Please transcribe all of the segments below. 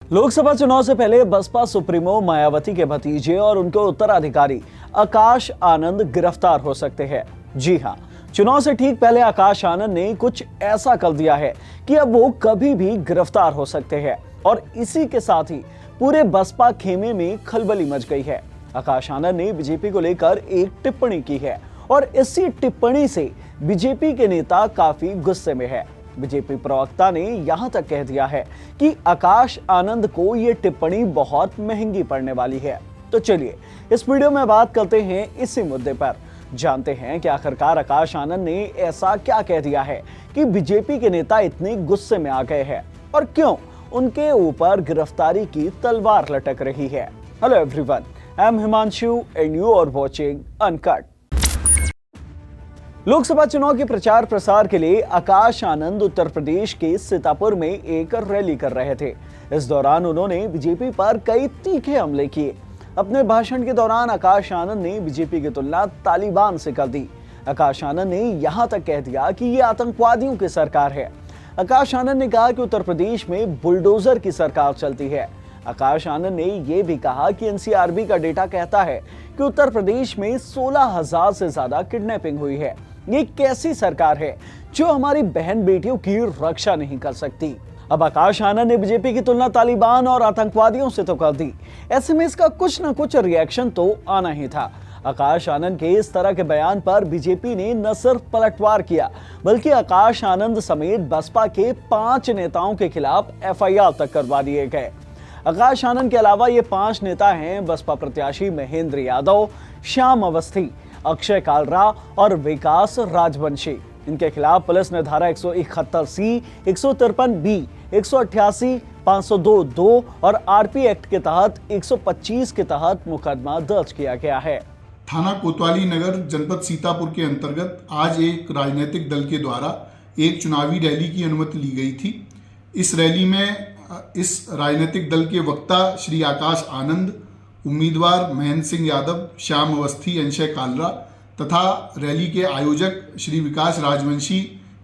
लोकसभा चुनाव से पहले बसपा सुप्रीमो मायावती के भतीजे और उनके उत्तराधिकारी आकाश आनंद गिरफ्तार हो सकते हैं। जी हां, चुनाव से ठीक पहले आकाश आनंद ने कुछ ऐसा कर दिया है कि अब वो कभी भी गिरफ्तार हो सकते हैं और इसी के साथ ही पूरे बसपा खेमे में खलबली मच गई है। आकाश आनंद ने बीजेपी को लेकर एक टिप्पणी की है और इसी टिप्पणी से बीजेपी के नेता काफी गुस्से में है। बीजेपी प्रवक्ता ने यहां तक कह दिया है कि आकाश आनंद को यह टिप्पणी बहुत महंगी पड़ने वाली है। तो चलिए इस वीडियो में बात करते हैं इसी मुद्दे पर, जानते हैं कि आखिरकार आकाश आनंद ने ऐसा क्या कह दिया है कि बीजेपी के नेता इतने गुस्से में आ गए हैं और क्यों उनके ऊपर गिरफ्तारी की तलवार लटक रही है। Hello everyone, I am Himanshu and you are watching Uncut. Lok Sabha चुनाव के प्रचार प्रसार के लिए आकाश आनंद उत्तर प्रदेश के सीतापुर में एक रैली कर रहे थे। इस दौरान उन्होंने बीजेपी पर कई तीखे हमले किए। अपने भाषण के दौरान आकाश आनंद ने बीजेपी की तुलना तालिबान से कर दी। आकाश आनंद ने यहां तक कह दिया कि ये आतंकवादियों की सरकार है। आकाश आनंद ने कहा कि उत्तर प्रदेश में बुलडोजर की सरकार चलती है। आकाश आनंद ने यह भी कहा कि एनसीआरबी का डेटा कहता है कि उत्तर प्रदेश में 16,000 से ज्यादा किडनैपिंग हुई है। ये कैसी सरकार है जो हमारी बहन बेटियों की रक्षा नहीं कर सकती। अब आकाश आनंद ने बीजेपी की तुलना तालिबान और आतंकवादियों से तो कर दी, ऐसे में इसका कुछ न कुछ रिएक्शन तो आना ही था। आकाश आनंद के इस तरह के बयान पर बीजेपी ने न सिर्फ पलटवार किया बल्कि आकाश आनंद समेत बसपा के 5 नेताओं के खिलाफ एफआईआर तक करवा दिए गए। आकाश आनंद के अलावा ये 5 नेता हैं बसपा प्रत्याशी महेंद्र यादव, श्याम अवस्थी, अक्षय कालरा और विकास राजवंशी। इनके खिलाफ पुलिस ने धारा 171C, 153B, 188, 502(2) और आरपी एक्ट के तहत 125 के तहत मुकदमा दर्ज किया गया है। थाना कोतवाली नगर जनपद सीतापुर के अंतर्गत आज एक राजनीतिक दल के द्वारा एक चुनावी रैली की अनुमति ली गई थी। इस रैली में इस राजनीतिक दल के वक्ता श्री आकाश आनंद, उम्मीदवार महेंद्र सिंह यादव, श्याम अवस्थी, अक्षय कालरा तथा रैली के आयोजक श्री विकास राजवंशी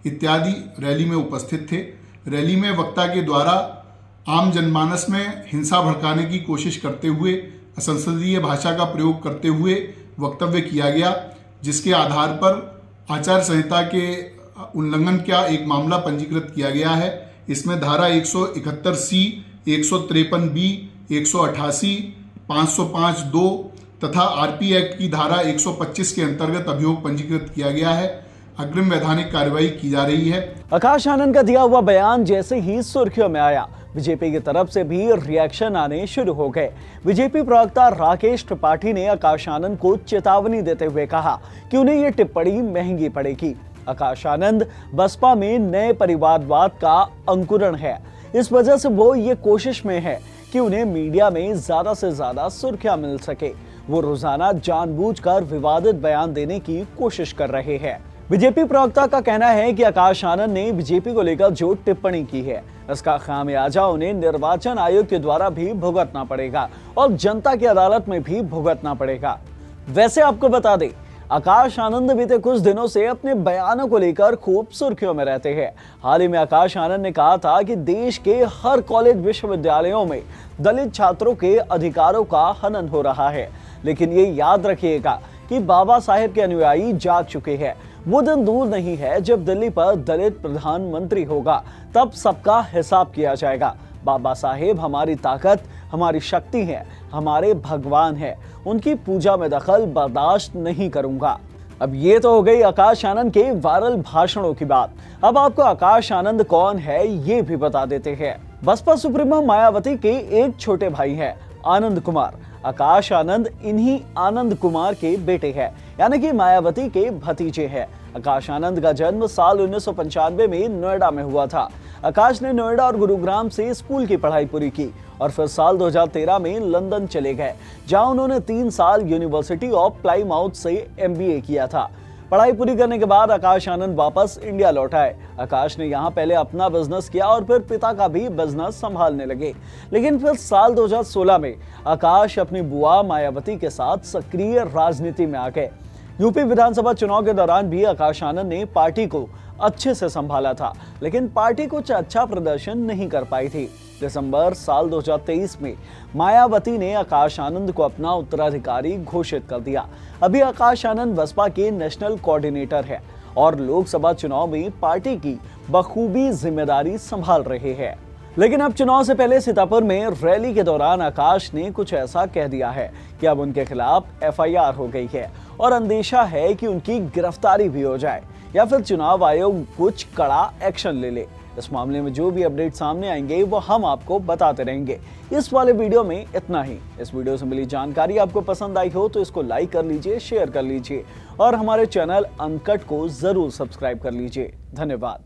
इत्यादि रैली में उपस्थित थे। रैली में वक्ता के द्वारा आम जनमानस में हिंसा भड़काने की कोशिश करते हुए असंसदीय भाषा का प्रयोग करते हुए वक्तव्य किया गया, जिसके आधार पर आचार संहिता के उल्लंघन का एक मामला पंजीकृत किया गया है। इसमें धारा 171C, 153B, 188, 505(2) तथा आरपी एक्ट की धारा 125 के अंतर्गत अभियोग पंजीकृत किया गया है। अग्रिम वैधानिक कार्रवाई की जा रही है। आकाश आनंद का दिया हुआ बयान जैसे ही सुर्खियों में आया, बीजेपी की तरफ से भी रिएक्शन आने शुरू हो गए। बीजेपी प्रवक्ता राकेश त्रिपाठी ने आकाश आनंद को चेतावनी देते हुए कहा कि उन्हें यह टिप्पणी महंगी पड़ेगी। आकाश आनंद बसपा में नए परिवारवाद का अंकुरण है, इस वजह से वो ये कोशिश में है कि उन्हें मीडिया में ज्यादा से ज्यादा सुर्खियां मिल सके। वो रोजाना जानबूझकर विवादित बयान देने की कोशिश कर रहे हैं। बीजेपी प्रवक्ता का कहना है कि आकाश आनंद ने बीजेपी को लेकर जो टिप्पणी की है, इसका खामियाजा उन्हें निर्वाचन आयोग के द्वारा भी भुगतना पड़ेगा और जनता की अदालत में भी भुगतना पड़ेगा। वैसे आपको बता दें, आकाश आनंद बीते कुछ दिनों से अपने बयानों को लेकर खूब सुर्खियों में रहते हैं। हाल ही में आकाश आनंद ने कहा था कि देश के हर कॉलेज विश्वविद्यालयों में दलित छात्रों के अधिकारों का हनन हो रहा है, लेकिन ये याद रखिएगा कि बाबा साहेब के अनुयायी जाग चुके हैं। वो दिन दूर नहीं है जब दिल्ली पर दलित प्रधानमंत्री होगा, तब सबका हिसाब किया जाएगा। बाबा साहेब हमारी ताकत, हमारी शक्ति है, हमारे भगवान है, उनकी पूजा में दखल बर्दाश्त नहीं करूंगा। अब ये तो हो गई आकाश आनंद के वायरल भाषणों की बात। अब आपको आकाश आनंद कौन है ये भी बता देते हैं। बसपा सुप्रीमो मायावती के एक छोटे भाई हैं आनंद कुमार। आकाश आनंद इन्हीं आनंद कुमार के बेटे हैं, यानी कि मायावती के भतीजे हैं। आकाश आनंद का जन्म साल 1995 में नोएडा में हुआ था। आकाश ने नोएडा और गुरुग्राम से स्कूल की पढ़ाई पूरी की और फिर साल 2013 में लंदन चले गए, जहां उन्होंने 3 साल यूनिवर्सिटी ऑफ प्लाईमाउथ से एमबीए किया था। पढ़ाई पूरी करने के बाद आकाश आनंद वापस इंडिया लौट आए। आकाश ने यहाँ पहले अपना बिजनेस किया और फिर पिता का भी बिजनेस संभालने लगे, लेकिन फिर साल 2016 में आकाश अपनी बुआ मायावती के साथ सक्रिय राजनीति में आ गए। यूपी विधानसभा चुनाव के दौरान भी आकाश आनंद ने पार्टी को अच्छे से संभाला था, लेकिन पार्टी कुछ अच्छा प्रदर्शन नहीं कर पाई थी। दिसंबर साल 2023 में मायावती ने आकाश आनंद को अपना उत्तराधिकारी घोषित कर दिया। अभी आकाश आनंद बसपा के नेशनल कोऑर्डिनेटर है और लोकसभा चुनाव में पार्टी की बखूबी जिम्मेदारी संभाल रहे हैं। लेकिन अब चुनाव से पहले सीतापुर में रैली के दौरान आकाश ने कुछ ऐसा कह दिया है कि अब उनके खिलाफ एफआईआर हो गई है और अंदेशा है कि उनकी गिरफ्तारी भी हो जाए या फिर चुनाव आयोग कुछ कड़ा एक्शन ले ले। इस मामले में जो भी अपडेट सामने आएंगे वो हम आपको बताते रहेंगे। इस वाले वीडियो में इतना ही। इस वीडियो से मिली जानकारी आपको पसंद आई हो तो इसको लाइक कर लीजिए, शेयर कर लीजिए और हमारे चैनल अनकट को जरूर सब्सक्राइब कर लीजिए। धन्यवाद।